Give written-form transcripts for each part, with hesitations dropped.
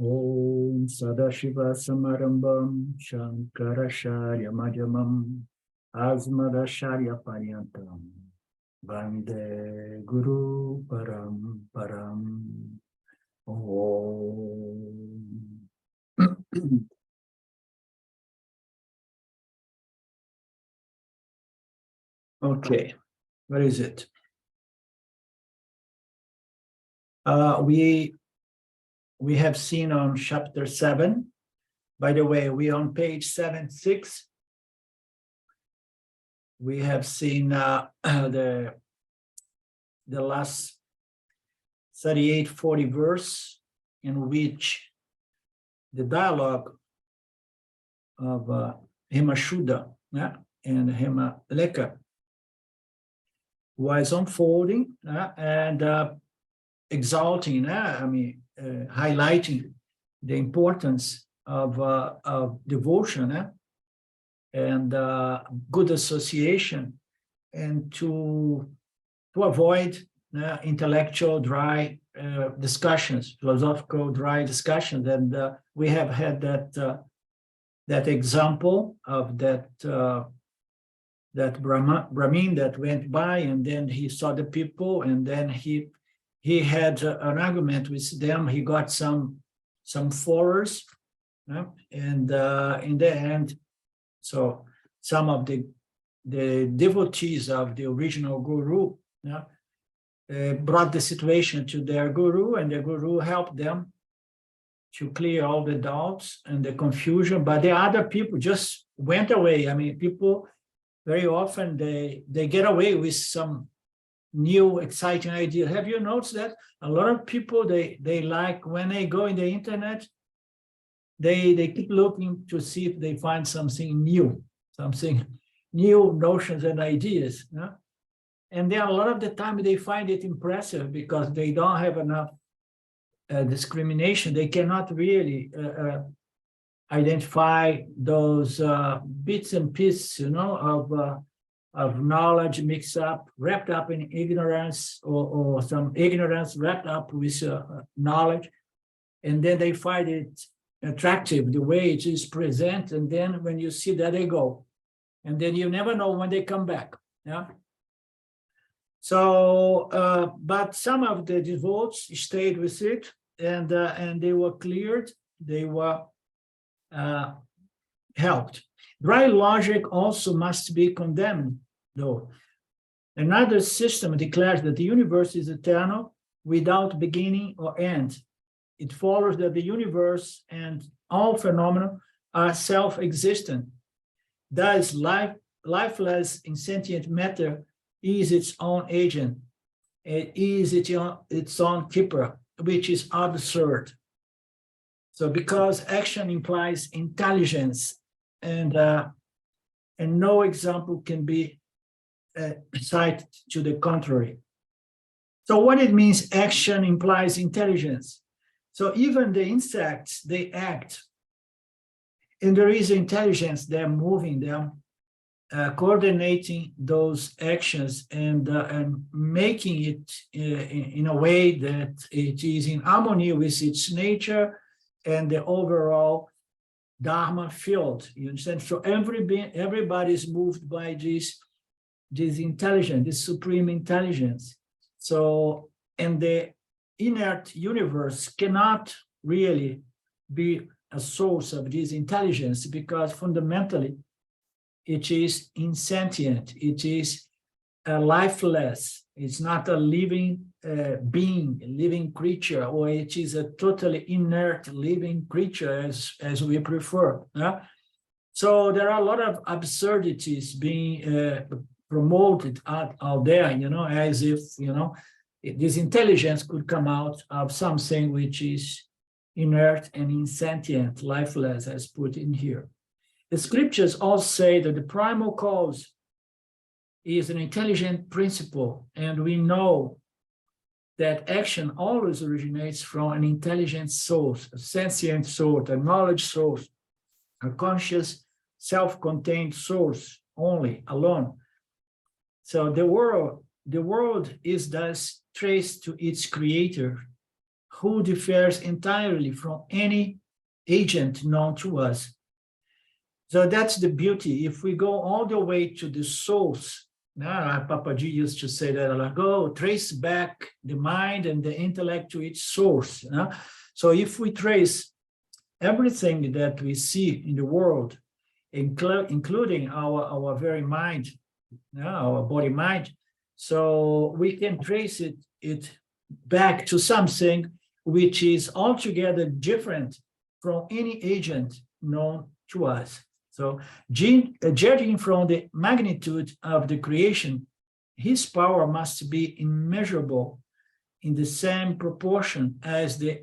Om Sadashiva Samarambam Shankaracharya Madhyamam Asmadacharya Paryantam Vande Guru Param Param. Om. Okay, where is it? We have seen on chapter 7. By the way, we on page 76. We have seen the last 38-40 verse, in which the dialogue of Himashuddha and Himaleka was unfolding and exalting, highlighting the importance of devotion and good association, and to avoid intellectual dry discussions, philosophical dry discussions. And we have had that example of that Brahmin that went by, and then he saw the people, and then he had an argument with them. He got some followers, and in the end, so some of the devotees of the original guru brought the situation to their guru, and the guru helped them to clear all the doubts and the confusion. But the other people just went away. People very often they get away with some new exciting idea. Have you noticed that a lot of people they like, when they go in the internet, they keep looking to see if they find something new notions and ideas, and then a lot of the time they find it impressive because they don't have enough discrimination. They cannot really identify those bits and pieces, of knowledge mixed up, wrapped up in ignorance, or some ignorance wrapped up with knowledge, and then they find it attractive the way it is present, and then when you see that, they go, and then you never know when they come back. So but some of the devotees stayed with it, and they were cleared, they were helped. Dry logic also must be condemned, though. Another system declares that the universe is eternal, without beginning or end. It follows that the universe and all phenomena are self-existent. Thus, lifeless insentient matter is its own agent. It is its own keeper, which is absurd. So, because action implies intelligence, and no example can be cited to the contrary. So, what it means, action implies intelligence. So even the insects, they act, and there is intelligence. They're moving them, coordinating those actions, and making it in a way that it is in harmony with its nature and the overall Dharma field. You understand? So everybody is moved by this intelligence, this supreme intelligence. So, and the inert universe cannot really be a source of this intelligence, because fundamentally it is insentient, it is lifeless, it's not a living being, a living creature, or it is a totally inert living creature, as we prefer. So there are a lot of absurdities being promoted out there, as if, this intelligence could come out of something which is inert and insentient, lifeless, as put in here. The scriptures all say that the primal cause is an intelligent principle, and we know that action always originates from an intelligent source, a sentient source, a knowledge source, a conscious, self-contained source only, alone. So the world is thus traced to its creator, who differs entirely from any agent known to us. So that's the beauty. If we go all the way to the source, Papaji used to say that, like, go trace back the mind and the intellect to its source. So if we trace everything that we see in the world, including our very mind, our body mind, so we can trace it back to something which is altogether different from any agent known to us. So judging from the magnitude of the creation, his power must be immeasurable in the same proportion as the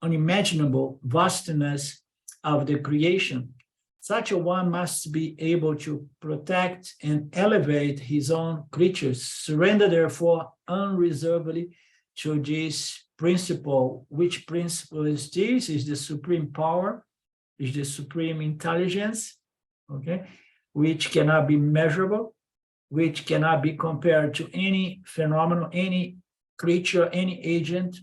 unimaginable vastness of the creation. Such a one must be able to protect and elevate his own creatures, surrender therefore unreservedly to this principle. Which principle is this? Is the supreme power, is the supreme intelligence, okay, which cannot be measurable, which cannot be compared to any phenomenon, any creature, any agent,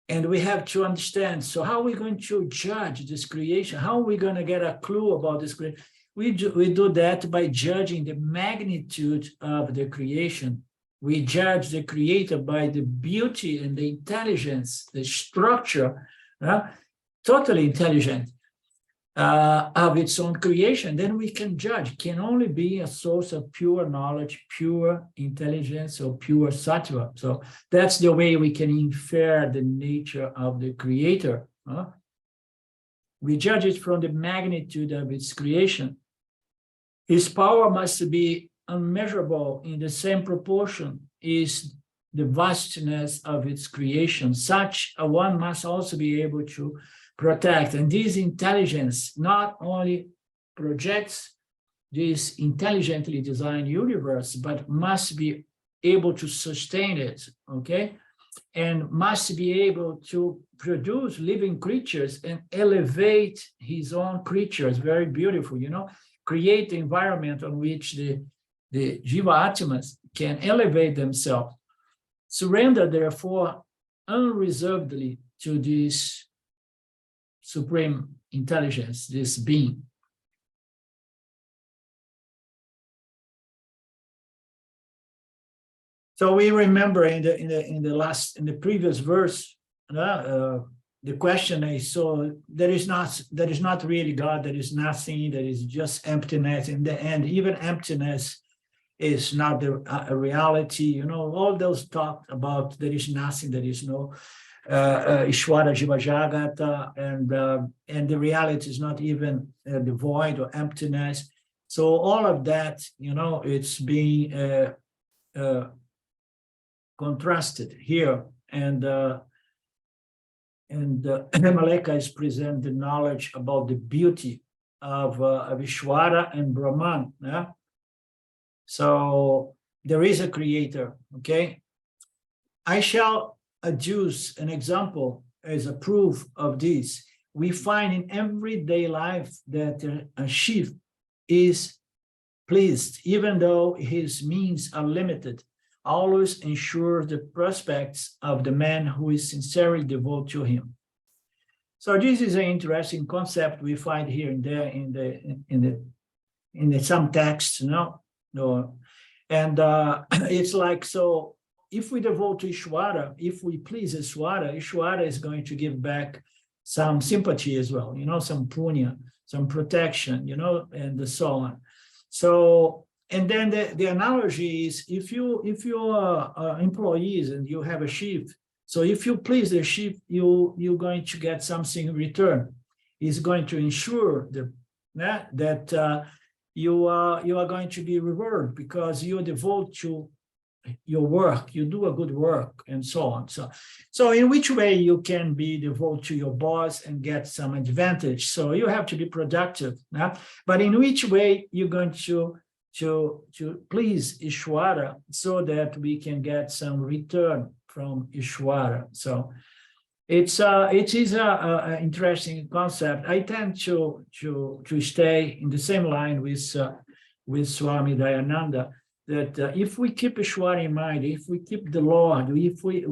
and we have to understand, so how are we going to judge this creation? How are we going to get a clue about this creation? We do that by judging the magnitude of the creation. We judge the creator by the beauty and the intelligence, the structure, totally intelligent of its own creation. Then we can judge. Can only be a source of pure knowledge, pure intelligence, or pure sattva. So that's the way we can infer the nature of the creator. We judge it from the magnitude of its creation. His power must be unmeasurable in the same proportion is the vastness of its creation. Such a one must also be able to protect. And this intelligence not only projects this intelligently designed universe, but must be able to sustain it, okay? And must be able to produce living creatures and elevate his own creatures. Very beautiful, create the environment on which the Jiva Atmas can elevate themselves. Surrender, therefore, unreservedly to this supreme intelligence, this being. So we remember in the previous verse, the question is, so there is not really God, there is nothing, there is just emptiness. In the end, even emptiness is not a reality. All those talk about there is nothing, there is no Ishwara Jiva Jagata, and the reality is not even the void or emptiness. So all of that, it's being contrasted here, and Maleka is present the knowledge about the beauty of Ishwara and Brahman. Yeah? So there is a creator, okay? I shall adduce an example as a proof of this. We find in everyday life that a chief is pleased, even though his means are limited, always ensures the prospects of the man who is sincerely devoted to him. So this is an interesting concept we find here and there in some texts, and it's like, so if we devote to Ishwara, if we please Ishwara, Ishwara is going to give back some sympathy as well, some punya, some protection, and so on. So, and then the analogy is, if you are employees and you have a chief, so if you please the chief, you're going to get something in return. He's going to ensure that you are going to be rewarded because you devote to your work, you do a good work, and so on. So in which way you can be devoted to your boss and get some advantage? So you have to be productive, but in which way you're going to please Ishwara so that we can get some return from Ishwara. So it is a interesting concept. I tend to stay in the same line with Swami Dayananda. that if we keep Ishvara in mind, if we keep the Lord, if we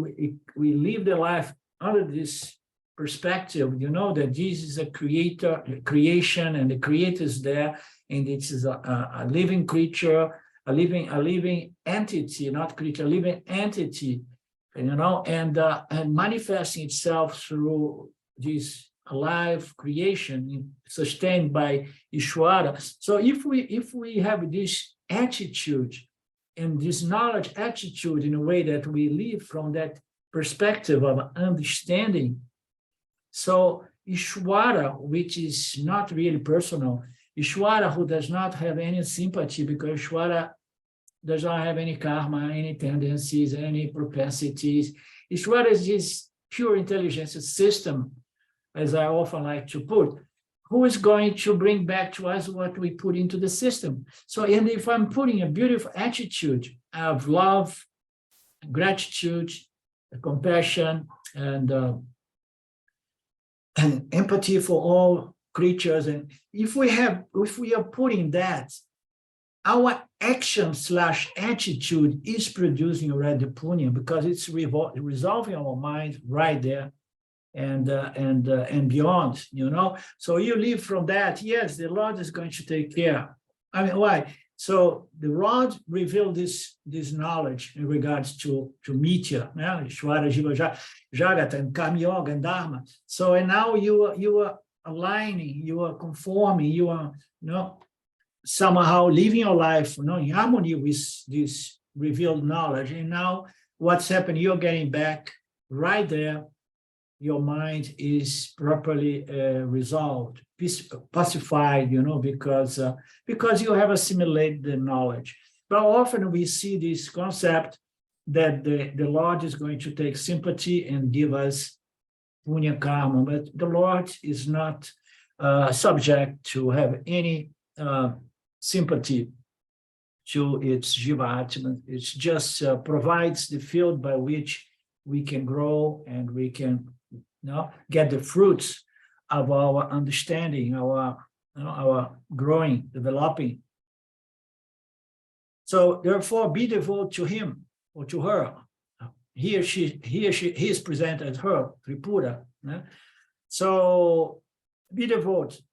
live the life under this perspective, that Jesus is a creation, and the creator is there, and it is a living creature, a living entity, not creature, a living entity, and manifesting itself through this alive creation sustained by Ishvara. So if we have this attitude and this knowledge attitude in a way that we live from that perspective of understanding, so Ishvara, which is not really personal, Ishvara who does not have any sympathy, because Ishvara does not have any karma, any tendencies, any propensities. Ishvara is this pure intelligence system, as I often like to put, who is going to bring back to us what we put into the system. So, and if I'm putting a beautiful attitude of love, gratitude, compassion, and empathy for all creatures, and if we are putting that, our action/attitude is producing already punya, because it's resolving our mind right there and beyond, So you live from that. Yes, the Lord is going to take care. I mean, why? So the Lord revealed this knowledge in regards to Mitya, Ishvara, Jiva, Jagata, and Karma Yoga and Dharma. So, and now you are aligning, you are conforming, you are, somehow living your life, in harmony with this revealed knowledge. And now what's happening? You're getting back right there. Your mind is properly resolved, pacified, because you have assimilated the knowledge. But often we see this concept that the Lord is going to take sympathy and give us punya karma, but the Lord is not subject to have any sympathy to its Jiva Atma. It just provides the field by which we can grow and we can get the fruits of our understanding, our growing, developing. So therefore, be devoted to him or to her. He is presented as her, Tripura. So be devoted.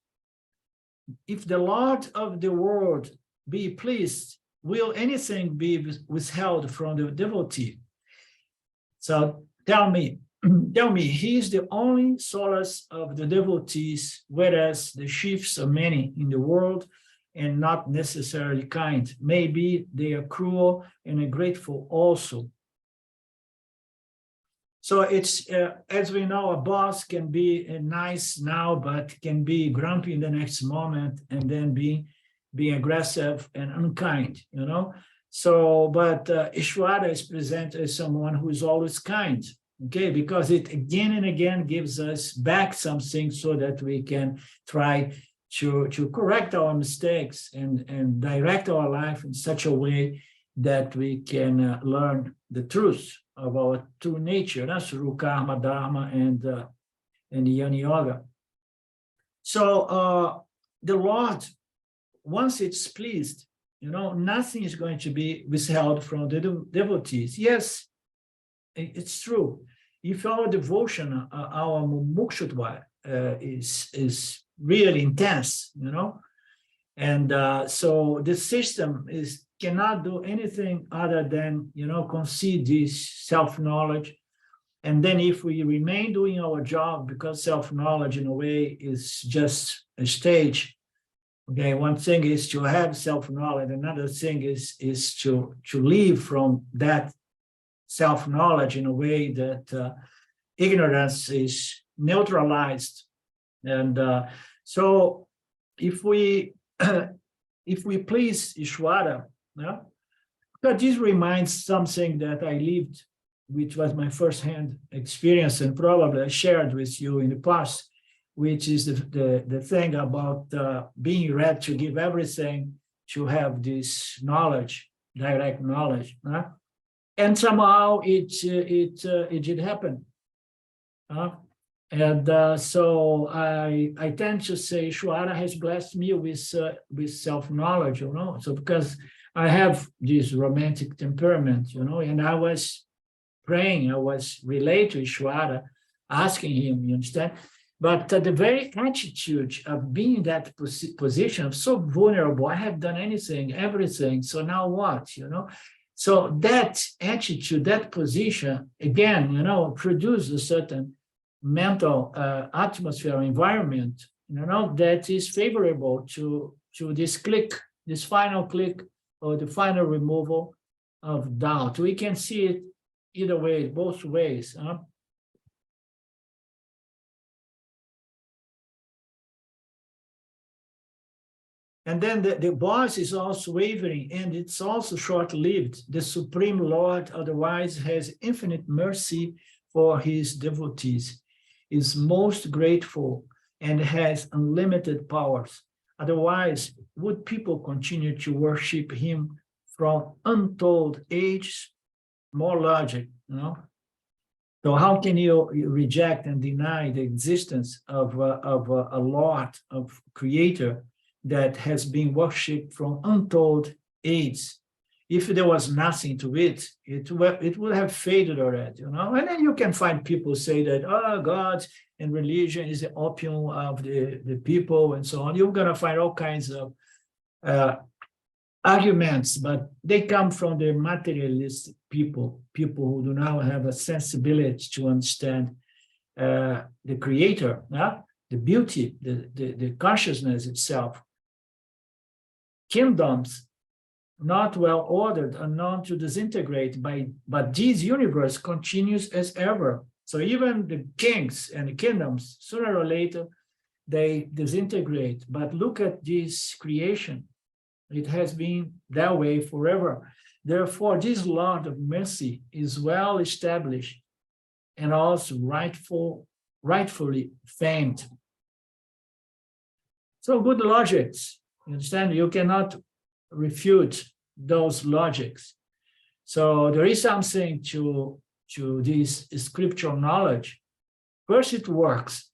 If the Lord of the world be pleased, will anything be withheld from the devotee? So tell me, he is the only solace of the devotees, whereas the chiefs are many in the world and not necessarily kind. Maybe they are cruel and ungrateful also. So it's, as we know, a boss can be nice now, but can be grumpy in the next moment, and then being aggressive and unkind, So, but Ishvara is presented as someone who is always kind, okay? Because it again and again gives us back something so that we can try to correct our mistakes and direct our life in such a way that we can learn the truth of our true nature, through karma, dharma, and Jnana Yoga. So the Lord, once it's pleased, nothing is going to be withheld from the devotees. Yes, it's true. If our devotion, our mumukshutva is really intense, and so the system cannot do anything other than, concede this self-knowledge. And then if we remain doing our job, because self-knowledge in a way is just a stage, okay, one thing is to have self-knowledge, another thing is to live from that self-knowledge in a way that ignorance is neutralized. And so if we please Ishvara, but this reminds something that I lived, which was my first-hand experience, and probably I shared with you in the past, which is the thing about being ready to give everything to have this knowledge, direct knowledge. And somehow it did happen. And so I tend to say Ishvara has blessed me with self-knowledge, you know. So because I have this romantic temperament, you know, and I was praying, I was related to Ishvara, asking him, you understand? But the very attitude of being in that position of so vulnerable, I have done anything, everything, so now what, you know? So that attitude, that position, again, you know, produces a certain mental atmosphere, environment, you know, that is favorable to this click, this final click, or the final removal of doubt. We can see it either way, both ways. And then the boss is also wavering, and it's also short-lived. The Supreme Lord otherwise has infinite mercy for his devotees, is most grateful, and has unlimited powers. Otherwise, would people continue to worship him from untold ages? More logic, you know? So how can you reject and deny the existence of a Lord, of Creator, that has been worshipped from untold ages? If there was nothing to it, it would have faded already, you know? And then you can find people say that, oh, God and religion is the opium of the people and so on. You're going to find all kinds of arguments, but they come from the materialist people who do not have a sensibility to understand the Creator, the beauty, the consciousness itself. Kingdoms not well ordered are known to disintegrate, but this universe continues as ever. So even the kings and the kingdoms, sooner or later, they disintegrate. But look at this creation. It has been that way forever. Therefore, this Lord of mercy is well established and also rightfully famed. So good logics, you understand? You cannot refute those logics. So there is something to this scriptural knowledge. First, it works.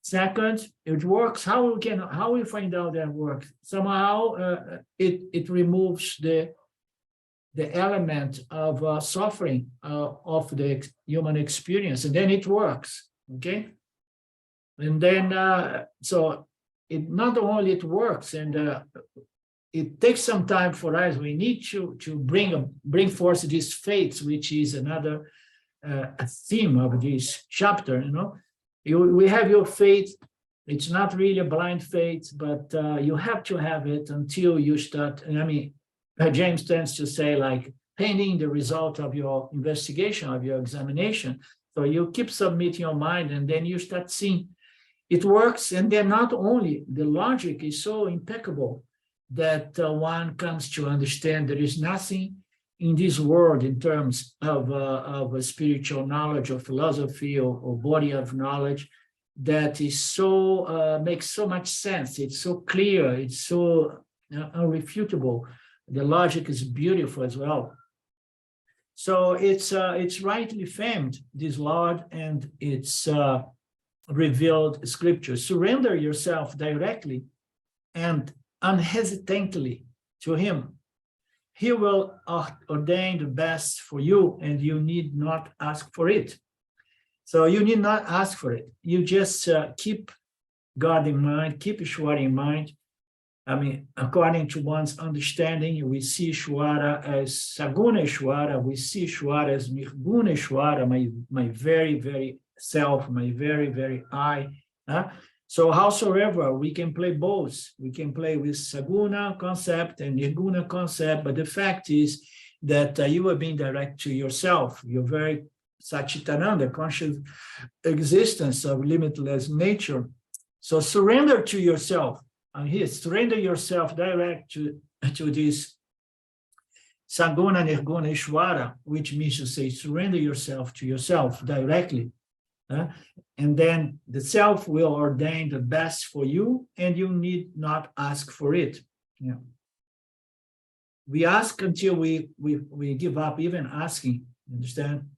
Second, it works. How we find out that it works? Somehow it removes the element of suffering of the human experience, and then it works. Okay, and then so it not only it works, and it takes some time for us. We need to bring forth these faiths, which is another theme of this chapter. You know. We have your faith. It's not really a blind faith, but you have to have it until you start. And I mean, James tends to say, like, pending the result of your investigation, of your examination. So you keep submitting your mind, and then you start seeing it works. And then not only the logic is so impeccable that one comes to understand there is nothing in this world in terms of a spiritual knowledge or philosophy or body of knowledge that is so, makes so much sense. It's so clear, it's so unrefutable. The logic is beautiful as well. So it's rightly famed, this Lord, and it's revealed scripture. Surrender yourself directly and unhesitatingly to him. He will ordain the best for you, and you need not ask for it. So you need not ask for it. You just keep God in mind, keep Ishvara in mind. I mean, according to one's understanding, we see Ishvara as Saguna Ishvara, we see Ishvara as Nirguna Ishvara, my very, very self, my very, very I. So howsoever, we can play both. We can play with Saguna concept and Nirguna concept, but the fact is that you are being direct to yourself. You're very Satchitananda, conscious existence of limitless nature. So surrender to yourself. And here, surrender yourself direct to this Saguna Nirguna Ishvara, which means to say surrender yourself to yourself directly. And then the self will ordain the best for you, and you need not ask for it. Yeah. We ask until we give up even asking, understand?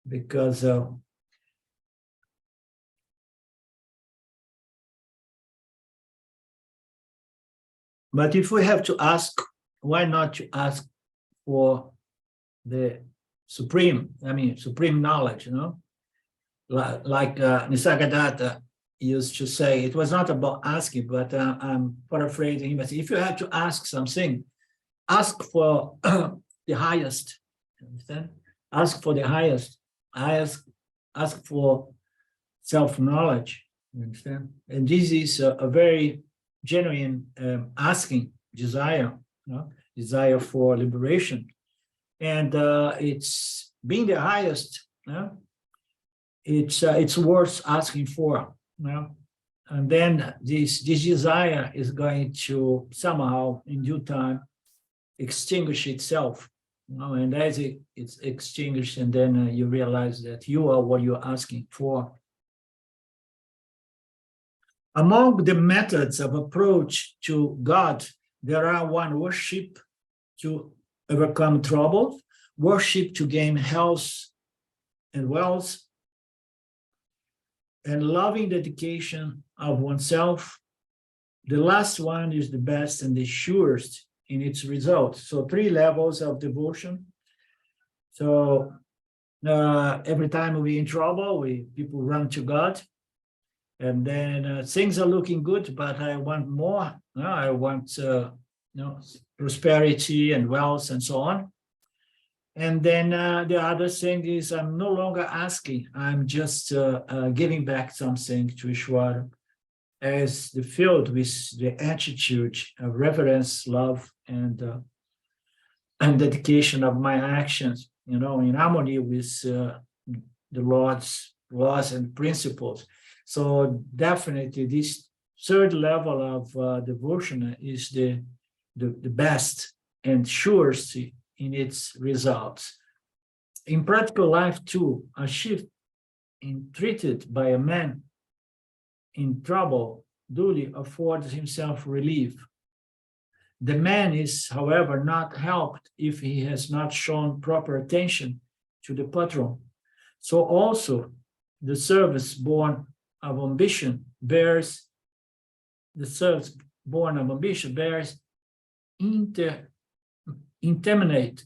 Because But if we have to ask, why not to ask for the supreme knowledge, like Nisargadatta used to say, it was not about asking, but I'm paraphrasing him. But if you have to ask something, ask for the highest. Understand? Ask for the highest. Ask for self-knowledge. You understand? And this is a very genuine asking desire, desire for liberation. And it's being the highest. It's worth asking for. And then this desire is going to somehow, in due time, extinguish itself. And as it's extinguished, and then you realize that you are what you're asking for. Among the methods of approach to God, there are one: worship to overcome trouble, worship to gain health and wealth, and loving dedication of oneself. The last one is the best and the surest in its result. So 3 levels of devotion. So every time we're in trouble, people run to God. And then things are looking good, but I want more. I want prosperity and wealth and so on. And then the other thing is, I'm no longer asking. I'm just giving back something to Ishwara, as the filled with the attitude of reverence, love, and dedication of my actions, in harmony with the Lord's laws and principles. So definitely this 3rd level of devotion is the best and surest in its results. In practical life too, a shift entreated by a man in trouble duly affords himself relief. The man is, however, not helped if he has not shown proper attention to the patron. So also the service born of ambition bears indeterminate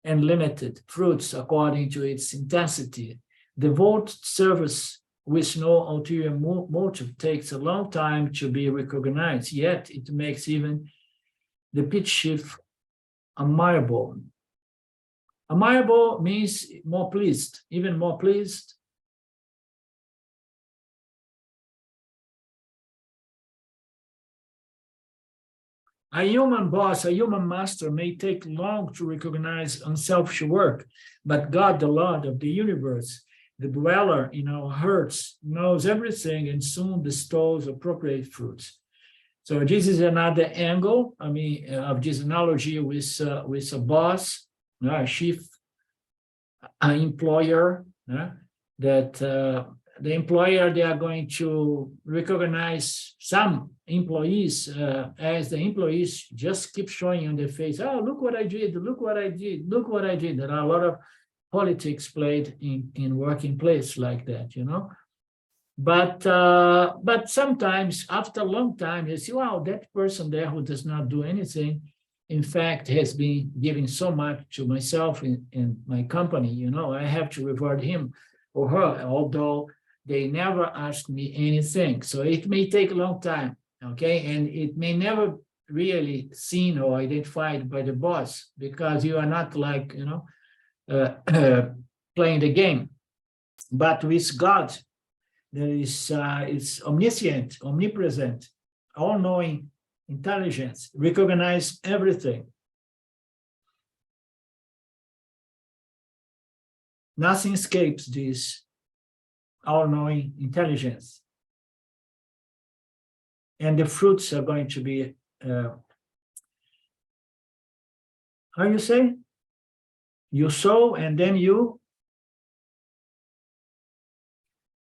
and limited fruits according to its intensity. Devoted service with no ulterior motive takes a long time to be recognized, yet it makes even the pitch shift amiable. Amiable means more pleased, even more pleased. A human boss, a human master may take long to recognize unselfish work, but God, the Lord of the universe, the dweller in our hearts, knows everything and soon bestows appropriate fruits. So this is another angle, of this analogy with a boss, a chief employer, that the employer, they are going to recognize some employees as the employees just keep showing on their face, oh, look what I did, look what I did, look what I did. There are a lot of politics played in working place like that, But sometimes after a long time, you see, wow, that person there who does not do anything, in fact, has been giving so much to myself in my company, I have to reward him or her, although they never ask me anything. So it may take a long time, okay? And it may never really seen or identified by the boss, because you are not like, playing the game. But with God, there is it's omniscient, omnipresent, all-knowing intelligence, recognize everything. Nothing escapes this all-knowing intelligence. And the fruits are going to be, how you say? You sow and then you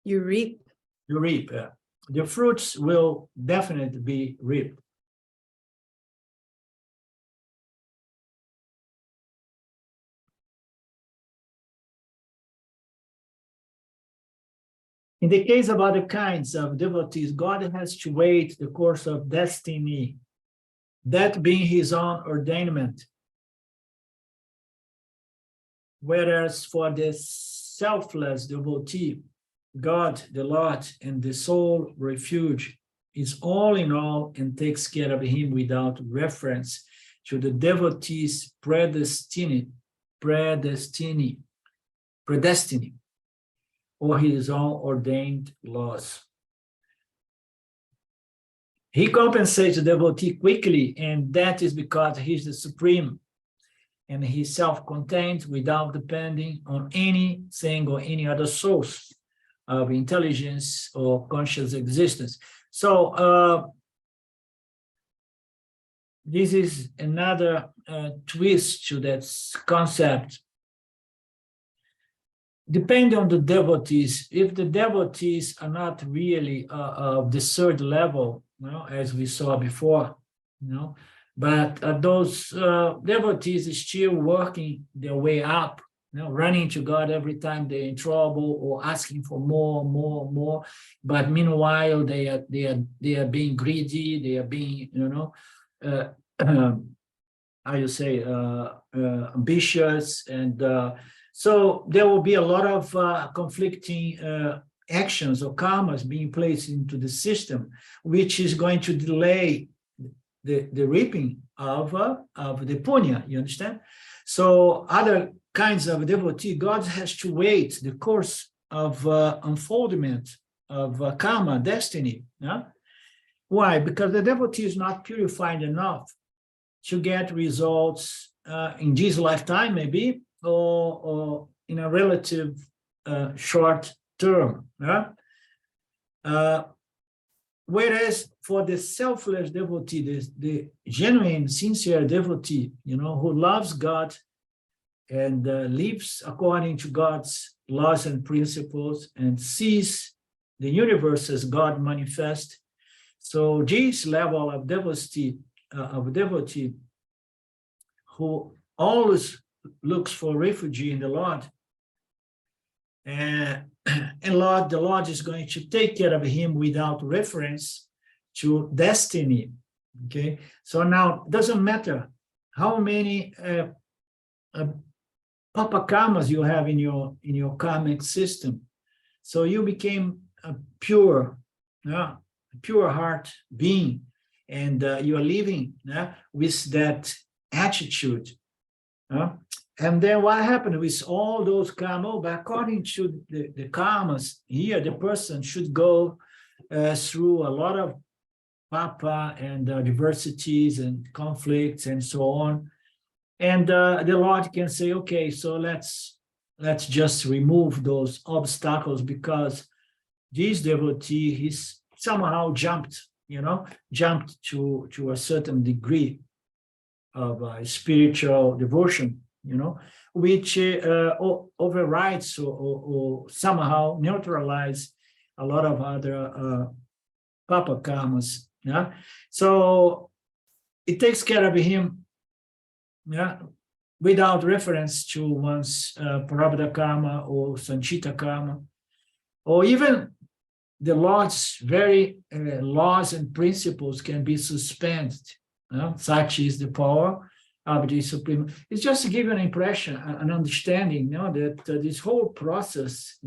reap. You reap. The fruits will definitely be reaped. In the case of other kinds of devotees, God has to wait the course of destiny, that being his own ordainment. Whereas for the selfless devotee, God, the Lord, and the sole refuge is all in all and takes care of him without reference to the devotee's predestiny, or his own ordained laws. He compensates the devotee quickly, and that is because he's the supreme, and he's self-contained without depending on anything or any other source of intelligence or conscious existence. So this is another twist to that concept. Depending on the devotees, if the devotees are not really of the third level, as we saw before, but those devotees are still working their way up, running to God every time they're in trouble or asking for more. But meanwhile, they are being greedy. They are being, how you say, ambitious, and so there will be a lot of conflicting actions or karmas being placed into the system, which is going to delay the reaping of the punya, you understand? So other kinds of devotee, God has to wait the course of unfoldment of karma, destiny. Why? Because the devotee is not purified enough to get results in this lifetime, maybe, or in a relative short term. Whereas for the selfless devotee, the genuine, sincere devotee, who loves God and lives according to God's laws and principles and sees the universe as God manifest. So this level of devotee who always looks for refuge in the Lord, and the Lord is going to take care of him without reference to destiny. Okay, so now it doesn't matter how many papakarmas you have in your karmic system. So you became a pure heart being, and you are living with that attitude. And then what happened with all those karma? But according to the karmas here, the person should go through a lot of papa and diversities and conflicts and so on. And the Lord can say, okay, so let's just remove those obstacles, because this devotee, he's somehow jumped to a certain degree of spiritual devotion, which overrides or somehow neutralize a lot of other papa karmas. So it takes care of him, without reference to one's prarabdha karma or sanchita karma, or even the Lord's very laws and principles can be suspended. Such is the power of the Supreme. It's just to give you an impression, an understanding, that this whole process,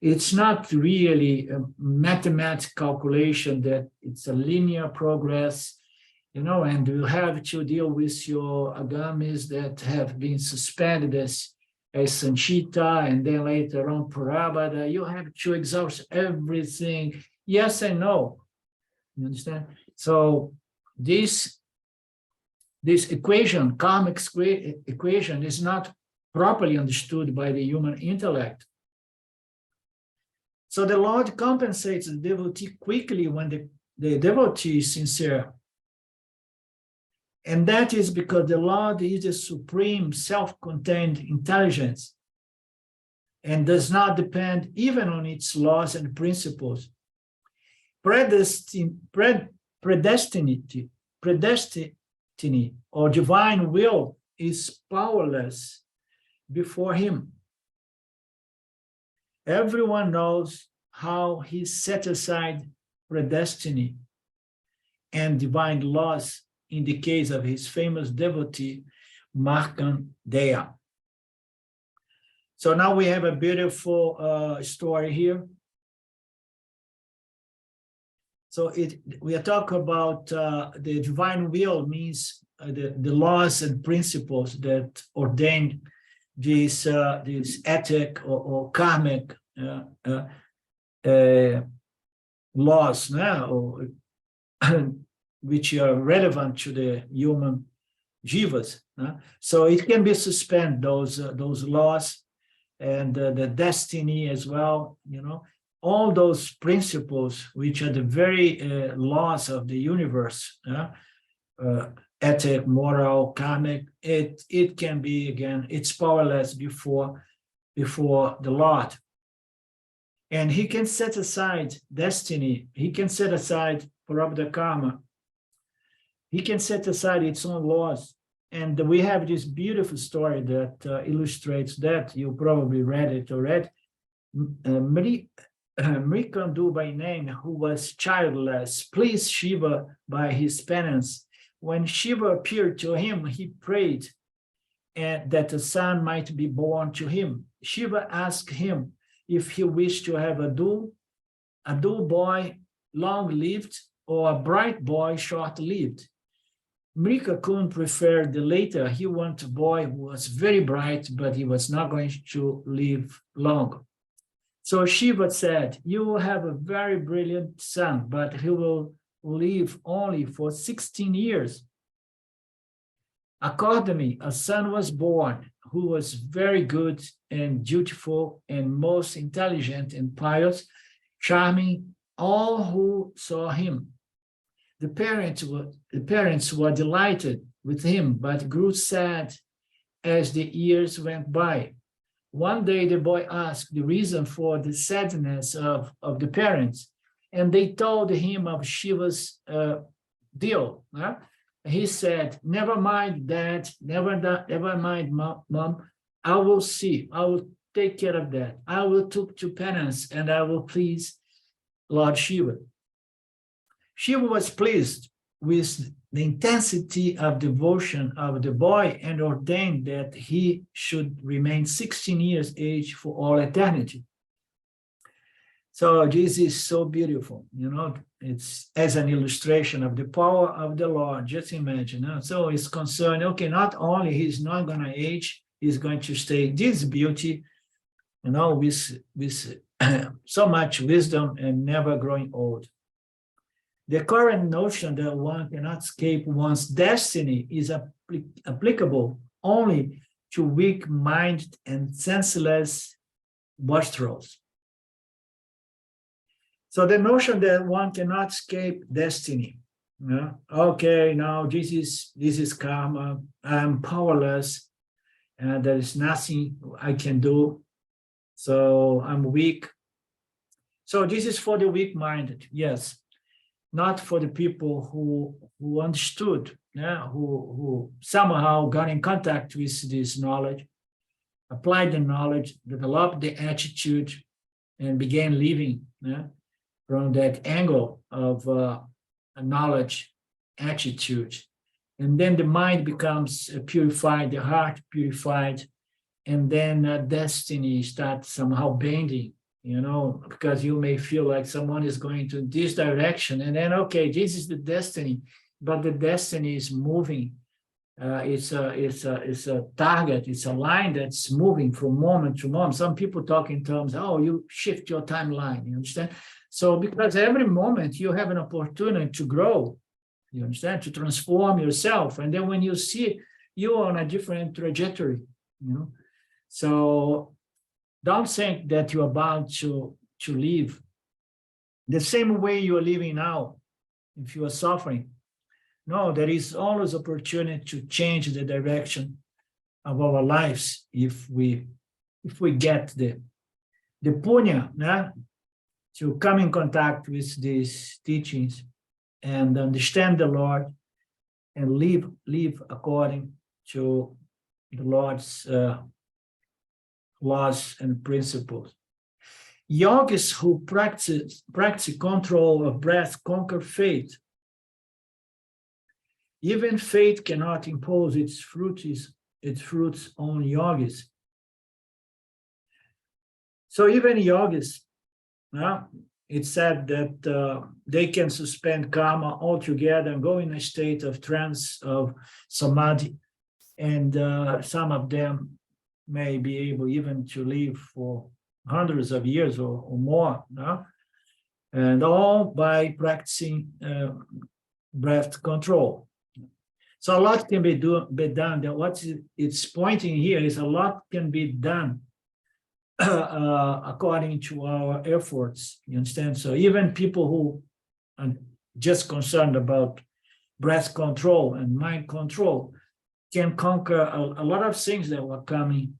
it's not really a mathematical calculation, that it's a linear progress, and you have to deal with your agamis that have been suspended as sanchita, and then later on prarabdha. You have to exhaust everything, yes and no. You understand? So this equation, karmic equation, is not properly understood by the human intellect. So the Lord compensates the devotee quickly when the devotee is sincere. And that is because the Lord is a supreme self-contained intelligence and does not depend even on its laws and principles. Predestiny or divine will is powerless before him. Everyone knows how he set aside predestiny and divine laws in the case of his famous devotee, Markandeya. So now we have a beautiful story here. So we are talking about the divine will, means the laws and principles that ordain this ethic or karmic laws, or which are relevant to the human jivas. So it can be suspend those laws and the destiny as well, all those principles which are the very laws of the universe, ethic, moral, karmic, it can be, again, it's powerless before the Lord. And he can set aside destiny, he can set aside prarabdha karma, he can set aside its own laws. And we have this beautiful story that illustrates that. You probably read it already. Mrikandu by name, who was childless, pleased Shiva by his penance. When Shiva appeared to him, he prayed and that a son might be born to him. Shiva asked him if he wished to have a dull boy long-lived or a bright boy short-lived. Mrikakun preferred the latter. He wanted a boy who was very bright, but he was not going to live long. So Shiva said, you will have a very brilliant son, but he will live only for 16 years. Accordingly, a son was born who was very good and dutiful and most intelligent and pious, charming all who saw him. The parents were delighted with him, but grew sad as the years went by. One day the boy asked the reason for the sadness of the parents, and they told him of Shiva's deal. He said, never mind, Dad, never mind, Mom, I will see, I will take care of that. I will take to penance and I will please Lord Shiva. Shiva was pleased with the intensity of devotion of the boy and ordained that he should remain 16 years age for all eternity. So this is so beautiful, it's as an illustration of the power of the Lord. Just imagine. So it's concerned, okay, not only he's not going to age, he's going to stay this beauty, with so much wisdom and never growing old. The current notion that one cannot escape one's destiny is applicable only to weak-minded and senseless wastrels. So the notion that one cannot escape destiny, okay, now this is karma, I'm powerless, and there is nothing I can do, so I'm weak. So this is for the weak-minded, yes. Not for the people who understood, who somehow got in contact with this knowledge, applied the knowledge, developed the attitude, and began living from that angle of a knowledge attitude. And then the mind becomes purified, the heart purified, and then destiny starts somehow bending. Because you may feel like someone is going to this direction, and then, okay, this is the destiny, but the destiny is moving. It's a target, it's a line that's moving from moment to moment. Some people talk in terms, oh, you shift your timeline, you understand? So because every moment you have an opportunity to grow, you understand, to transform yourself. And then when you see you're on a different trajectory, So don't think that you're about to live the same way you're living now, if you are suffering. No, there is always opportunity to change the direction of our lives if we get the punya to come in contact with these teachings and understand the Lord and live according to the Lord's laws and principles. Yogis who practice control of breath conquer fate. Even fate cannot impose its fruits on yogis. So even yogis, it's said that they can suspend karma altogether and go in a state of trance, of samadhi, and some of them may be able even to live for hundreds of years or more, and all by practicing breath control. So a lot can be done. What it's pointing here is a lot can be done according to our efforts, you understand? So even people who are just concerned about breath control and mind control can conquer a lot of things that were coming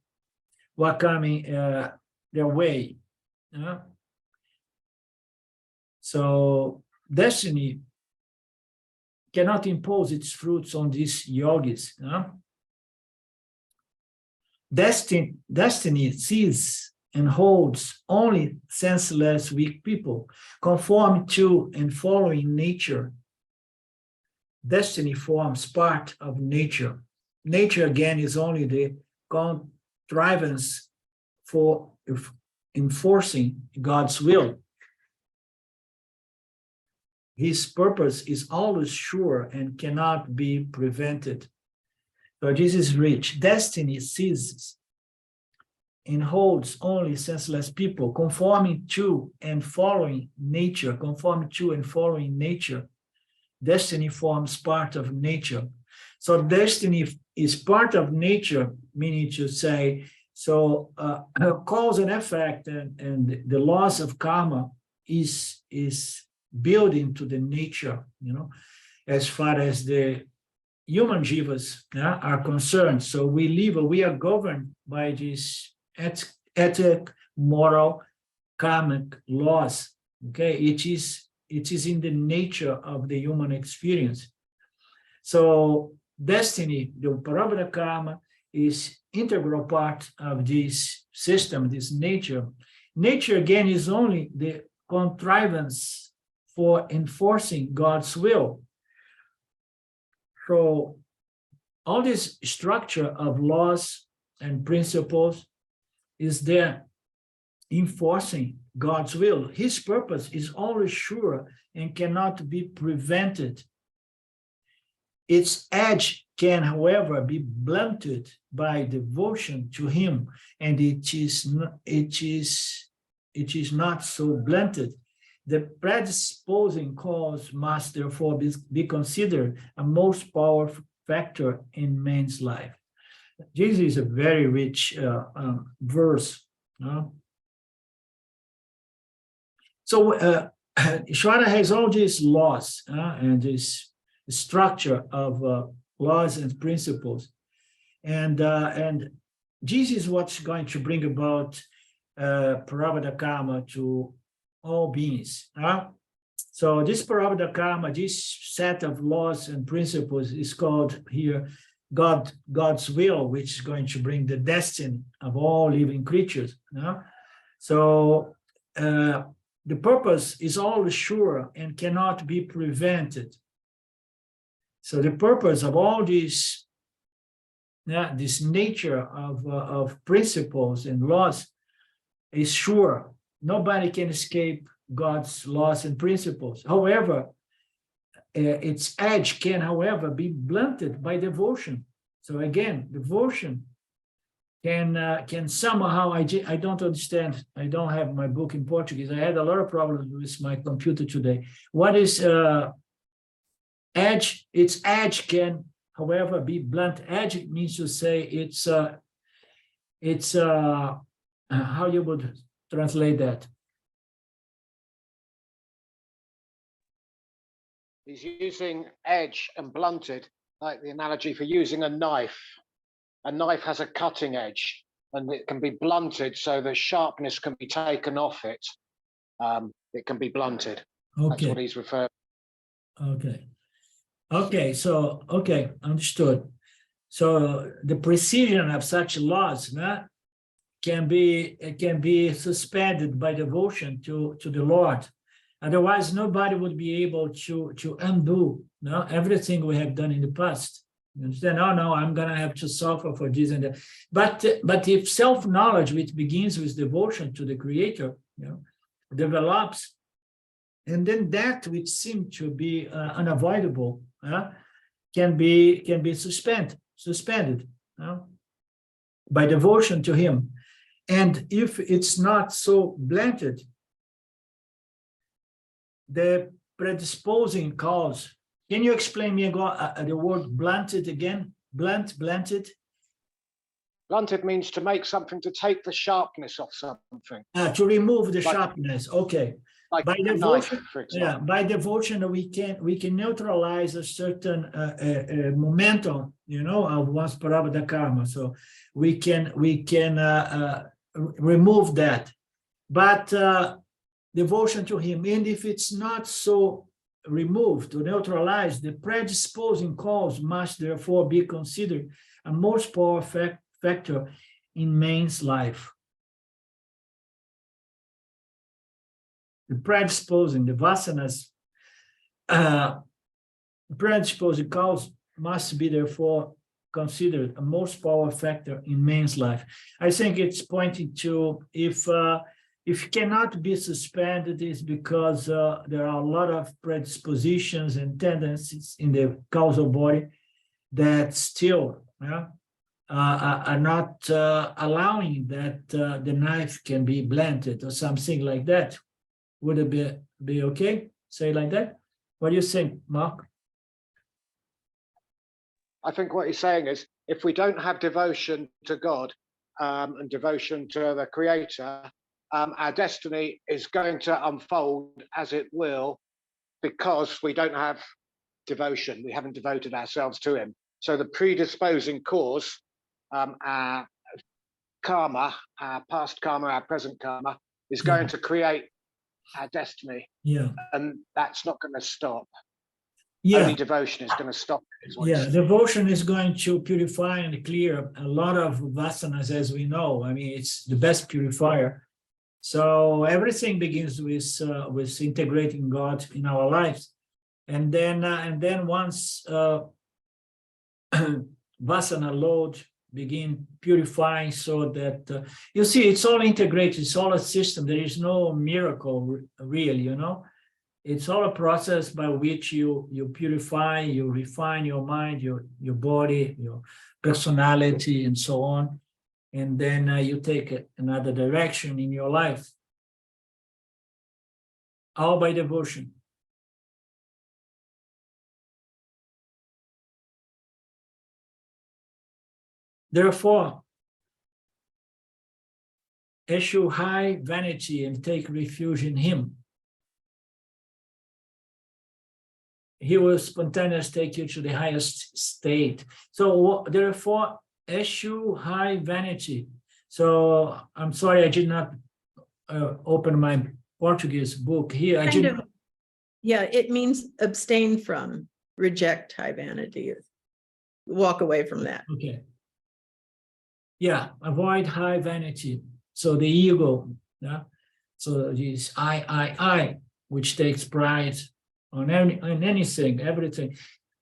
their way. So destiny cannot impose its fruits on these yogis. Destiny sees and holds only senseless, weak people, conform to and following nature. Destiny forms part of nature. Nature, again, is only the contrivance for enforcing God's will. His purpose is always sure and cannot be prevented. So this is rich. Destiny seizes and holds only senseless people, conforming to and following nature, Destiny forms part of nature. So destiny is part of nature, meaning to say, so cause and effect and the laws of karma is built into the nature, as far as the human jivas are concerned. So we are governed by these ethic, moral, karmic laws. Okay, it is in the nature of the human experience. So destiny, the Prarabdha karma, is integral part of this system, this nature. Nature, again, is only the contrivance for enforcing God's will. So all this structure of laws and principles is there enforcing God's will. His purpose is always sure and cannot be prevented. Its edge can, however, be blunted by devotion to him, and it is not so blunted. The predisposing cause must therefore be considered a most powerful factor in man's life. This is a very rich verse. So Ishvara has all these laws and this structure of laws and principles, and this is what's going to bring about Prarabdha karma to all beings. So this Prarabdha karma, this set of laws and principles, is called here God's will, which is going to bring the destiny of all living creatures. So the purpose is always sure and cannot be prevented. So the purpose of all this nature of principles and laws is sure. Nobody can escape God's laws and principles. However, its edge can, however, be blunted by devotion. So again, devotion can somehow, I don't understand, I don't have my book in Portuguese. I had a lot of problems with my computer today. What is edge? Its edge can, however, be blunt. Edge means to say it's how you would translate that? He's using edge and blunted, like the analogy for using a knife. A knife has a cutting edge and it can be blunted so the sharpness can be taken off it. It can be blunted. Okay. That's what he's referring to. Okay, so, understood. So the precision of such laws can be suspended by devotion to the Lord. Otherwise, nobody would be able to undo everything we have done in the past. You understand? Oh no, I'm gonna have to suffer for this and that. But if self-knowledge, which begins with devotion to the Creator, develops, and then that which seemed to be unavoidable can be suspended by devotion to Him. And if it's not so blunted, the predisposing cause. Can you explain me the word blunted again? Blunted? Blunted means to make something, to take the sharpness off something. To remove the sharpness. Okay. Like By a devotion, knife, for example. by devotion, we can neutralize a certain momentum, of one's prarabdha karma. So we can remove that. But devotion to Him, and if it's not so removed or neutralized, the predisposing cause must therefore be considered a most powerful factor in man's life. The predisposing, the vasanas, predisposing cause must be therefore considered a most powerful factor in man's life. I think it's pointing to if it cannot be suspended, is because there are a lot of predispositions and tendencies in the causal body that still are not allowing that the knife can be blunted or something like that. Would it be okay? Say like that? What do you think, Mark? I think what he's saying is, if we don't have devotion to God and devotion to the Creator, our destiny is going to unfold as it will, because we don't have devotion. We haven't devoted ourselves to Him. So the predisposing cause, our karma, our past karma, our present karma, is going to create our destiny. Yeah. And that's not going to stop. Yeah. Only devotion is going to stop it. Yeah, devotion is going to purify and clear a lot of vasanas, as we know. I mean, it's the best purifier. So everything begins with integrating God in our lives, and then once vasana load begin purifying, so that you see, it's all integrated, it's all a system. There is no miracle, really, It's all a process by which you purify, you refine your mind, your body, your personality, and so on. And then you take another direction in your life. All by devotion. Therefore, eschew high vanity and take refuge in Him. He will spontaneously take you to the highest state. So therefore, eschew high vanity. So I'm sorry, I did not open my Portuguese book here. Yeah, it means abstain from, reject high vanity, walk away from that. Okay. Yeah, avoid high vanity. So the ego, so this I, which takes pride on anything, everything.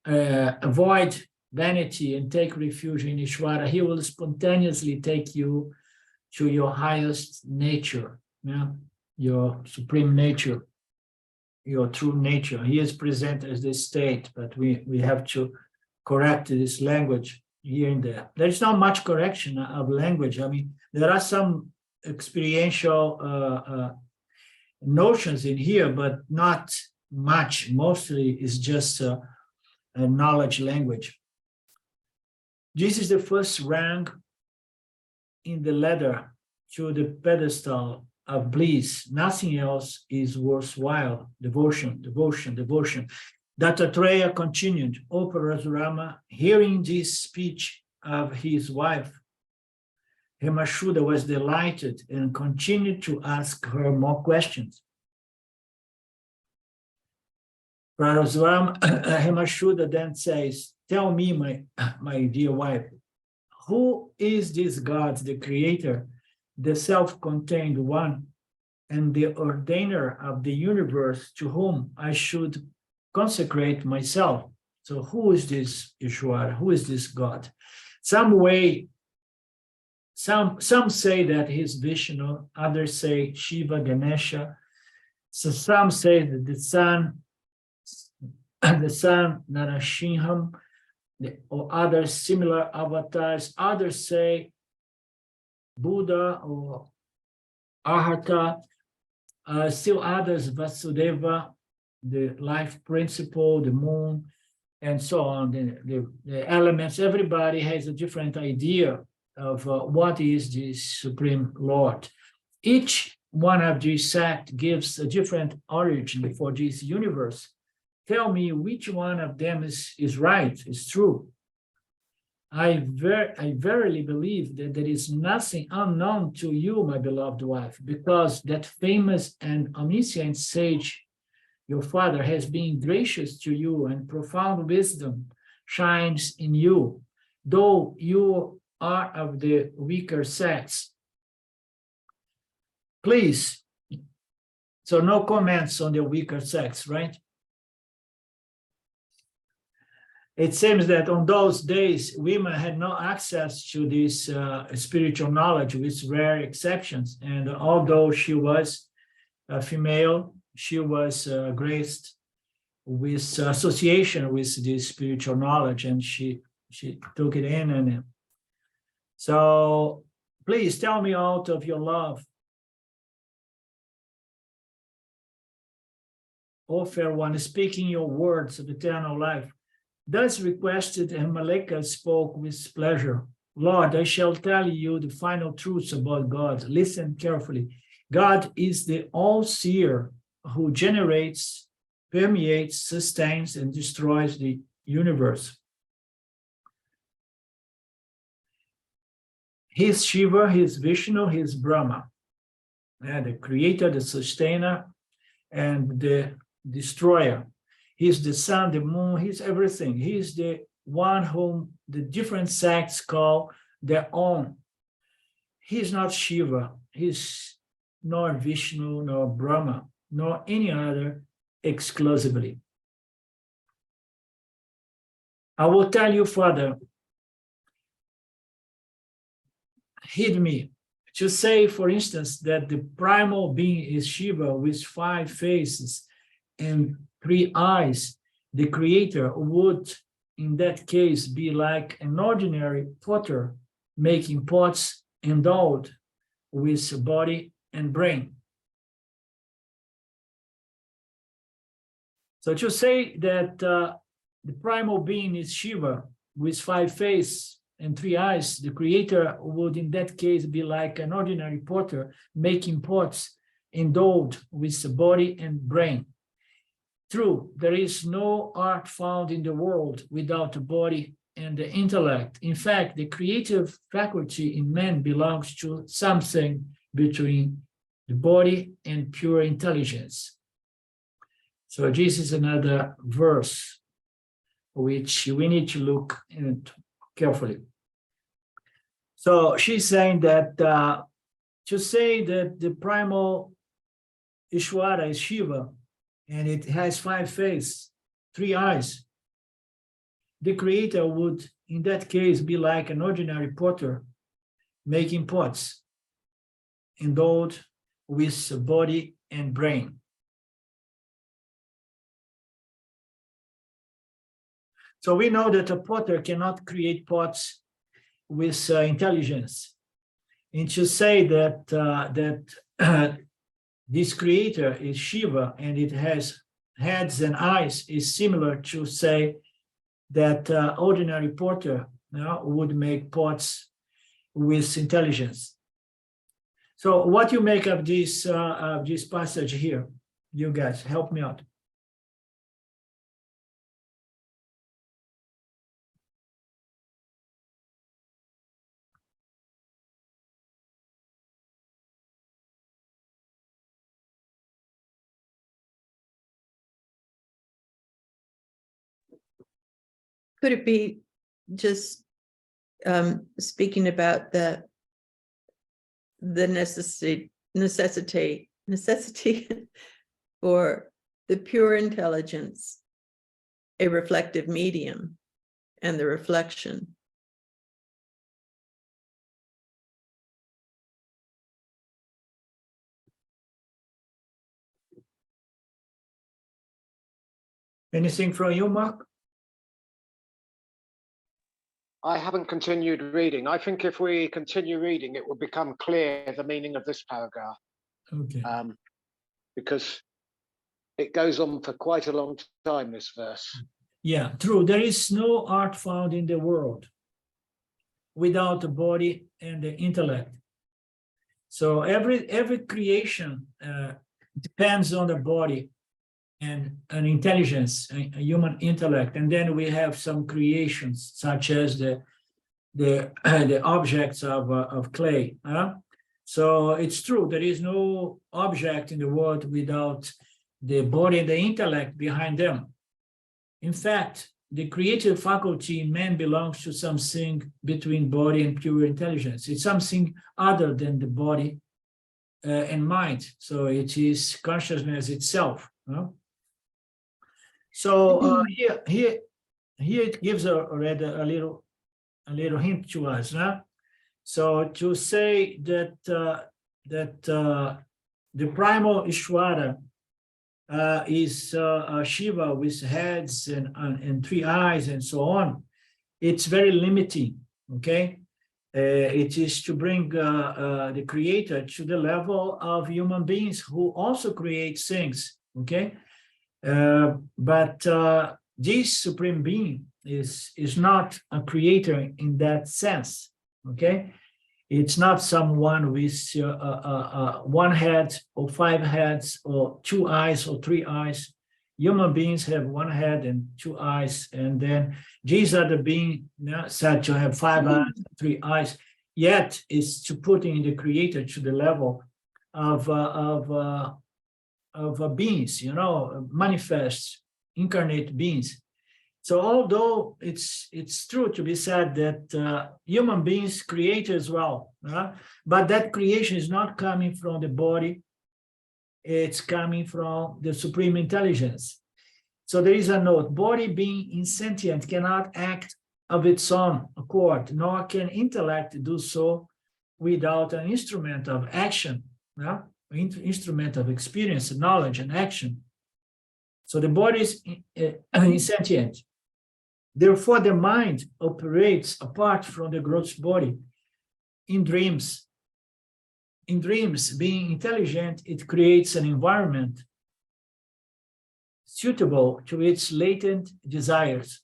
Avoid vanity and take refuge in Ishvara. He will spontaneously take you to your highest nature, your supreme nature, your true nature. He is present as this state, but we have to correct this language here and there. There's not much correction of language. I mean, there are some experiential notions in here, but not much. Mostly is just a knowledge language. This is the first rank in the ladder to the pedestal of bliss. Nothing else is worthwhile. Devotion, devotion, devotion. Dattatreya continued. O Parashurama, hearing this speech of his wife, Hemashuddha was delighted and continued to ask her more questions. Parashurama, Hemashuddha then says, tell me, my dear wife, who is this God, the Creator, the self-contained one, and the ordainer of the universe to whom I should consecrate myself. So who is this Ishwara? Who is this God? Some say that he's Vishnu, others say Shiva, Ganesha. So some say that the sun Narasimham, or other similar avatars. Others say Buddha or Arhata. Still others, Vasudeva, the life principle, the moon, and so on, the elements. Everybody has a different idea of what is the Supreme Lord. Each one of these sects gives a different origin for this universe. Tell me which one of them is right, is true. I verily believe that there is nothing unknown to you, my beloved wife, because that famous and omniscient sage, your father, has been gracious to you, and profound wisdom shines in you, though you are of the weaker sex. Please, so no comments on the weaker sex, right? It seems that on those days, women had no access to this spiritual knowledge, with rare exceptions. And although she was a female, she was graced with association with this spiritual knowledge, and she took it in. And so please tell me out of your love, O fair one, speaking your words of eternal life. Thus requested, and Malika spoke with pleasure. Lord, I shall tell you the final truths about God. Listen carefully. God is the all-seer who generates, permeates, sustains, and destroys the universe. He is Shiva, he is Vishnu, he is Brahma, the creator, the sustainer, and the destroyer. He's the sun, the moon, he's everything. He's the one whom the different sects call their own. He's not Shiva, he's nor Vishnu, nor Brahma, nor any other exclusively. I will tell you further. Heed me. To say, for instance, that the primal being is Shiva with 5 faces and 3 eyes, the creator would, in that case, be like an ordinary potter making pots endowed with body and brain. So to say that the primal being is Shiva with 5 faces and 3 eyes, the creator would, in that case, be like an ordinary potter making pots endowed with body and brain. True, there is no art found in the world without the body and the intellect. In fact, the creative faculty in man belongs to something between the body and pure intelligence. So this is another verse which we need to look at carefully. So she's saying that to say that the primal Ishwara is Shiva, and it has 5 faces, 3 eyes, the creator would, in that case, be like an ordinary potter making pots, endowed with body and brain. So we know that a potter cannot create pots with intelligence. And to say that this creator is Shiva and it has heads and eyes is similar to say that ordinary potter would make pots with intelligence. So what you make of this passage here? You guys, help me out. Could it be just speaking about the the necessity for the pure intelligence, a reflective medium, and the reflection. Anything from you, Mark? I haven't continued reading. I think if we continue reading, it will become clear the meaning of this paragraph, Okay. because it goes on for quite a long time, this verse. Yeah, true. There is no art found in the world without the body and the intellect. So every creation depends on the body and an intelligence, a human intellect, and then we have some creations such as the objects of clay. So it's true, there is no object in the world without the body and the intellect behind them. In fact, the creative faculty in man belongs to something between body and pure intelligence. It's something other than the body and mind. So it is consciousness itself. So here it gives already a little hint to us. So to say that the primal Ishvara is Shiva with heads and three eyes and so on, it's very limiting. Okay, it is to bring the creator to the level of human beings who also create things. Okay. But this supreme being is not a creator in that sense. Okay, it's not someone with one head or five heads or two eyes or three eyes. Human beings have one head and two eyes, and then these are the being said to have five eyes, three eyes. Yet is to putting the creator to the level of beings, manifest, incarnate beings. So although it's true to be said that human beings create as well, but that creation is not coming from the body, it's coming from the supreme intelligence. So there is a note: body being insentient cannot act of its own accord, nor can intellect do so without an instrument of action. Instrument of experience, knowledge, and action. So the body is insentient. Therefore, the mind operates apart from the gross body. In dreams, being intelligent, it creates an environment suitable to its latent desires.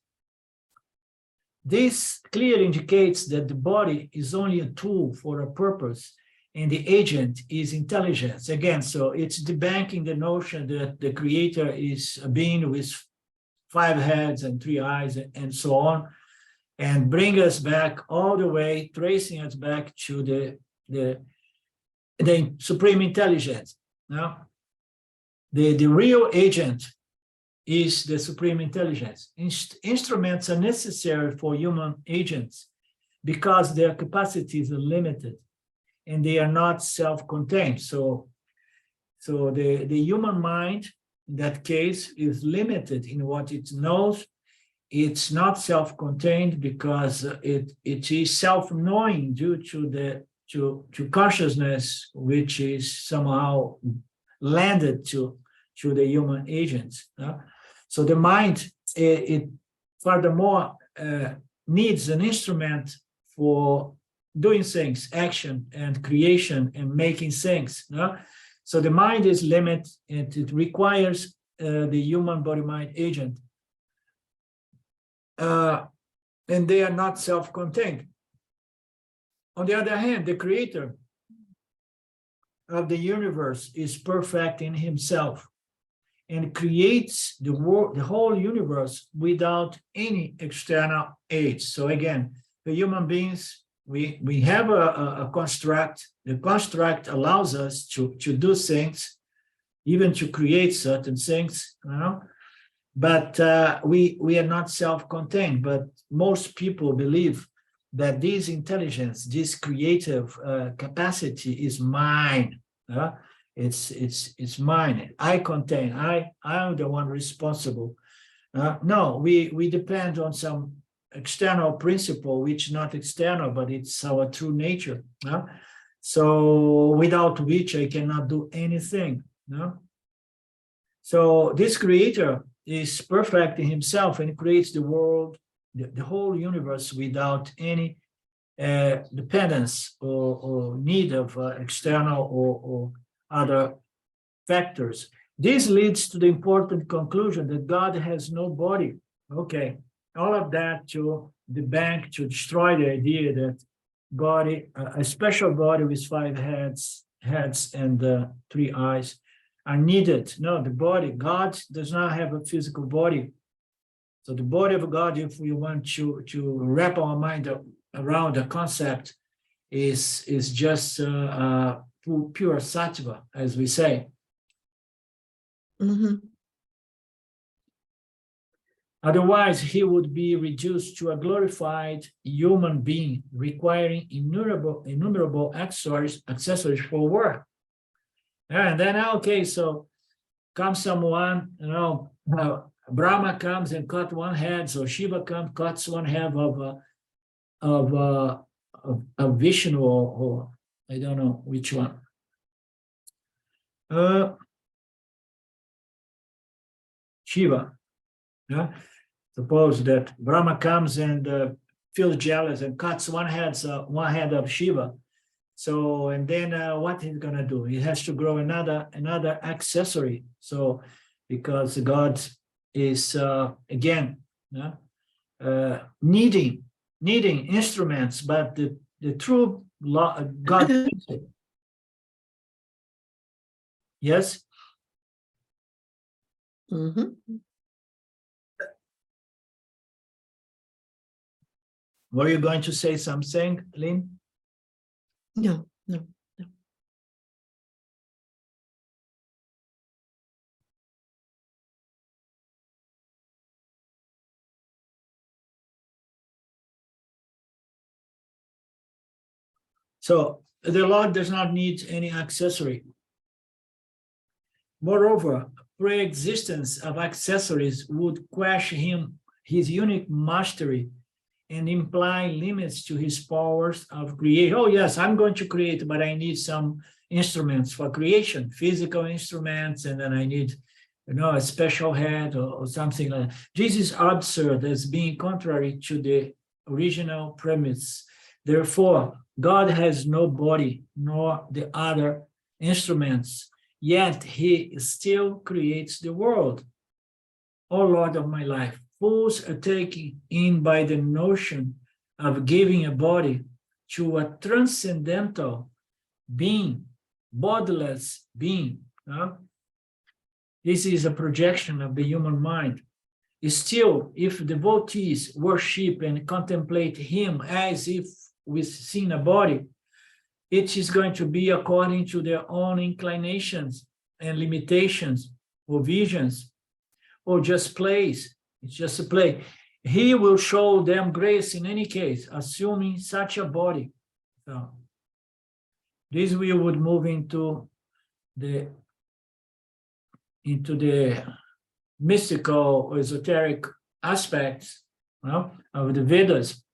This clearly indicates that the body is only a tool for a purpose, and the agent is intelligence. Again, so it's debunking the notion that the creator is a being with five heads and three eyes and so on, and bring us back all the way, tracing us back to the supreme intelligence. Now, the real agent is the supreme intelligence. Instruments are necessary for human agents because their capacities are limited and they are not self-contained. So the human mind, in that case, is limited in what it knows. It's not self-contained because it is self-knowing due to consciousness, which is somehow landed to the human agents. So the mind, it furthermore needs an instrument for doing things, action and creation and making things. So the mind is limited, and it requires the human body-mind agent. And they are not self-contained. On the other hand, the creator of the universe is perfect in himself and creates the whole universe without any external aid. So again, the human beings, we have a construct. The construct allows us to do things, even to create certain things, but we are not self-contained. But most people believe that this intelligence, this creative capacity is mine. It's mine. I contain. I am the one responsible. No, we depend on some external principle, which not external, but it's our true nature. So without which I cannot do anything. So this creator is perfect in himself and creates the world, the whole universe without any dependence or need of external or other factors. This leads to the important conclusion that God has no body. Okay, all of that to debunk, to destroy the idea that body, a special body with 5 heads and 3 eyes are needed. No, the body, God does not have a physical body. So the body of God, if we want to wrap our mind around the concept, is just pure sattva, as we say. Mm-hmm. Otherwise, he would be reduced to a glorified human being, requiring innumerable accessories for work. And then, okay, so comes someone, Brahma comes and cut 1 head, so Shiva comes, cuts 1 head of Vishnu or I don't know which one. Shiva. Suppose that Brahma comes and feels jealous and cuts 1 head of Shiva. So, and then what he's gonna do? He has to grow another accessory. So, because God is again needing instruments, but the true law, God. Yes. Mm-hmm. Were you going to say something, Lynn? No. So the Lord does not need any accessory. Moreover, pre-existence of accessories would quash his unique mastery and imply limits to his powers of creation. Oh yes, I'm going to create, but I need some instruments for creation, physical instruments, and then I need, a special head or something like that. This is absurd as being contrary to the original premise. Therefore, God has no body nor the other instruments, yet he still creates the world. O Lord of my life, fools are taken in by the notion of giving a body to a transcendental being, bodiless being. This is a projection of the human mind. Still, if devotees worship and contemplate him as if we've seen a body, it is going to be according to their own inclinations and limitations or visions, or just plays. It's just a play. He will show them grace in any case, assuming such a body. So this we would move into the mystical or esoteric aspects of the Vedas,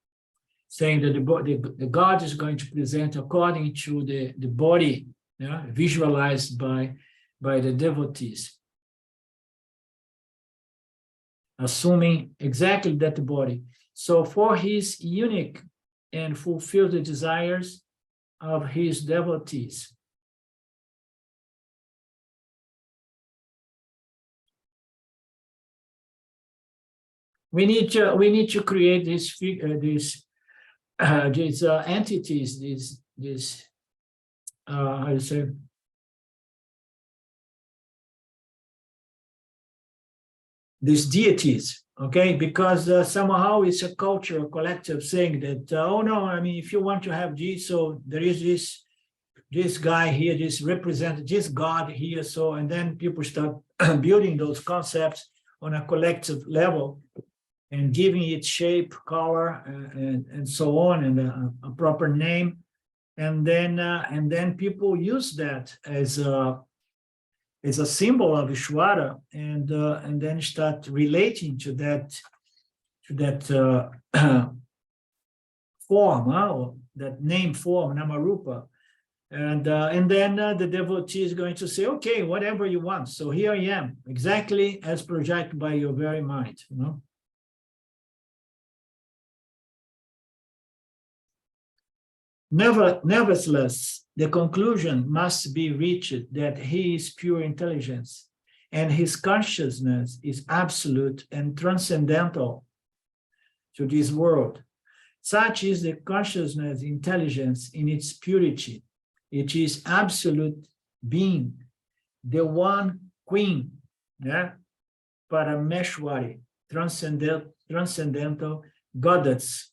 saying that the God is going to present according to the body visualized by the devotees, assuming exactly that body. So for his unique and fulfill the desires of his devotees. We need to create these entities, these how do you say? These deities, okay? Because somehow it's a culture, a collective saying that, oh no, I mean, if you want to have this, so there is this guy here, this representative, this God here, so, and then people start building those concepts on a collective level. and giving it shape, color, and so on, and a proper name. And then people use that as a symbol of Ishvara, and then start relating to that form, or that name form, Namarupa. And then the devotee is going to say, okay, whatever you want. So here I am, exactly as projected by your very mind, you know. Nevertheless, the conclusion must be reached that he is pure intelligence, and his consciousness is absolute and transcendental to this world. Such is the consciousness intelligence in its purity. It is absolute being, the one queen, yeah? Parameshwari, transcendental goddess.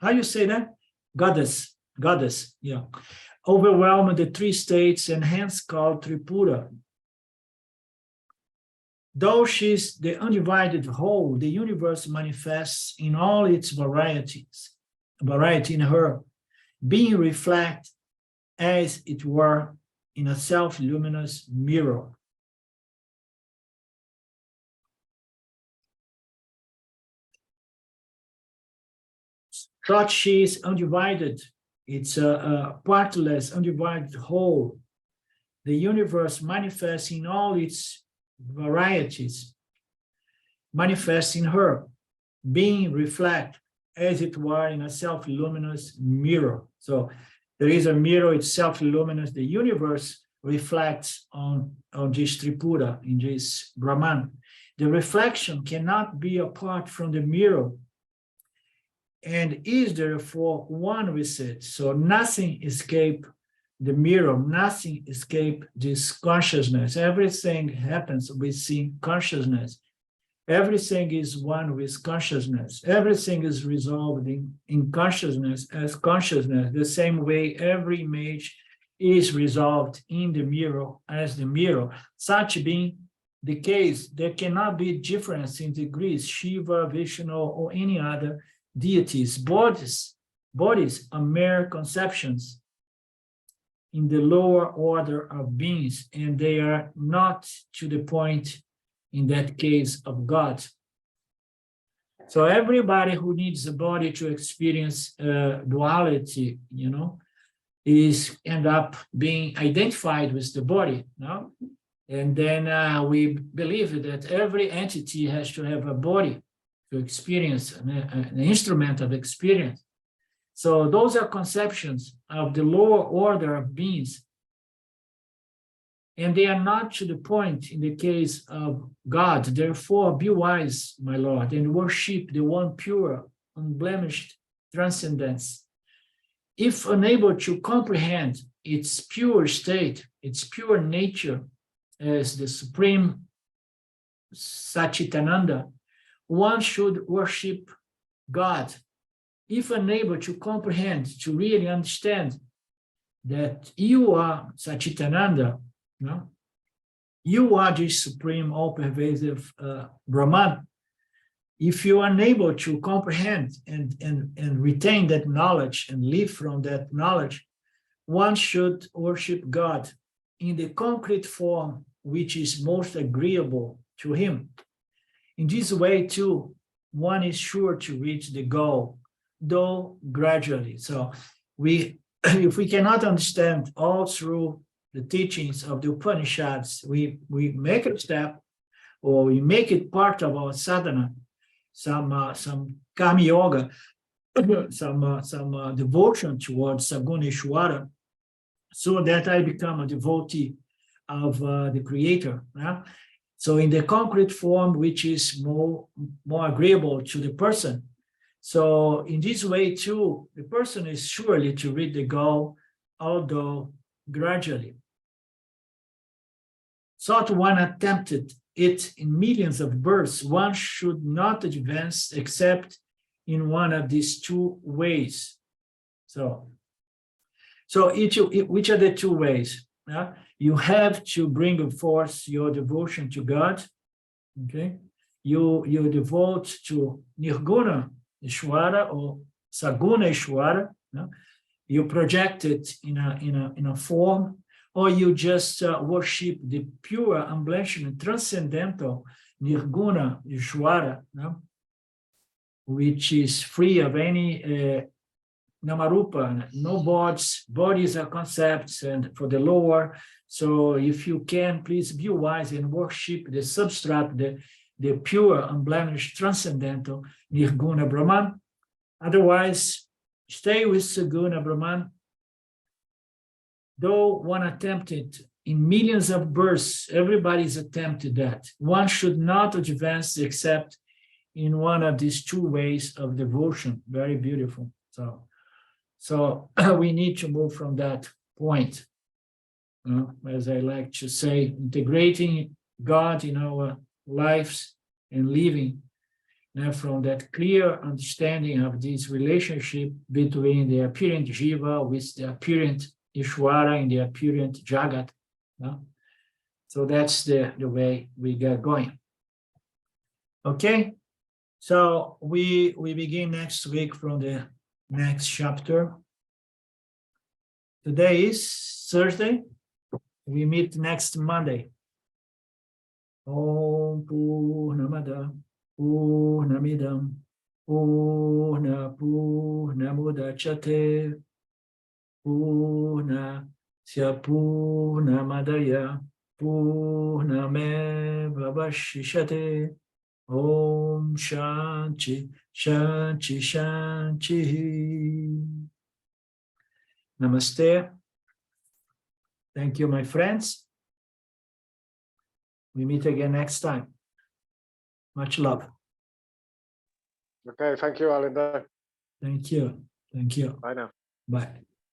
How you say that? Goddess, yeah. Overwhelm the three states and hence called Tripura. Though she's the undivided whole, the universe manifests in all its variety in her, being reflected as it were in a self-luminous mirror. Such she is undivided, it's a partless, undivided whole. The universe manifests in all its varieties, manifests in her, being reflected as it were in a self-luminous mirror. So there is a mirror, it's self-luminous. The universe reflects on this Tripura, in this Brahman. The reflection cannot be apart from the mirror, and is therefore one with it. So nothing escapes the mirror, nothing escapes this consciousness. Everything happens within consciousness. Everything is one with consciousness. Everything is resolved in consciousness as consciousness. The same way every image is resolved in the mirror as the mirror. Such being the case, there cannot be difference in degrees, Shiva, Vishnu, or any other deities. Bodies are mere conceptions in the lower order of beings, and they are not to the point, in that case, of God. So everybody who needs a body to experience duality, you know, end up being identified with the body, no? And then we believe that every entity has to have a body to experience, an instrument of experience. So those are conceptions of the lower order of beings, and they are not to the point in the case of God. Therefore, be wise, my Lord, and worship the one pure, unblemished transcendence. If unable to comprehend its pure state, its pure nature as the supreme Satchitananda, one should worship God. If unable to comprehend, to really understand that you are Satchitananda, no? You are the supreme, all-pervasive Brahman. If you are unable to comprehend and retain that knowledge and live from that knowledge, one should worship God in the concrete form which is most agreeable to him. In this way, too, one is sure to reach the goal, though gradually. So if we cannot understand all through the teachings of the Upanishads, we make a step, or we make it part of our sadhana, some karma yoga, some devotion towards Saguna Ishvara, so that I become a devotee of the Creator. Yeah? So in the concrete form, which is more agreeable to the person. So in this way too, the person is surely to reach the goal, although gradually. Sought one attempted it in millions of births, one should not advance except in one of these two ways. So which are the two ways? You have to bring forth your devotion to God, okay? you devote to Nirguna Ishvara or Saguna Ishvara, no? You project it in a form, or you just worship the pure, unblemished, and transcendental Nirguna Ishvara, no? Which is free of any Namarupa, no bodies are concepts, and for the lower. So if you can, please be wise and worship the substrate, the pure, unblemished, transcendental Nirguna Brahman. Otherwise, stay with Saguna Brahman. Though one attempted in millions of births, everybody's attempted that. One should not advance except in one of these two ways of devotion. Very beautiful. So we need to move from that point. As I like to say, integrating God in our lives and living from that clear understanding of this relationship between the apparent Jiva with the apparent Ishvara and the apparent Jagat. So that's the way we get going. Okay, so we begin next week from the next chapter. Today is Thursday. We meet next Monday. Om Purnamada Purnamidam Purna Purnamudachyate Purnasya Purnamadaya Purnameva Vashishate. Om Shanti Shanti Shanti. Namaste. Thank you, my friends. We meet again next time. Much love. Okay, thank you, Alinder. Thank you. Thank you. Bye now. Bye.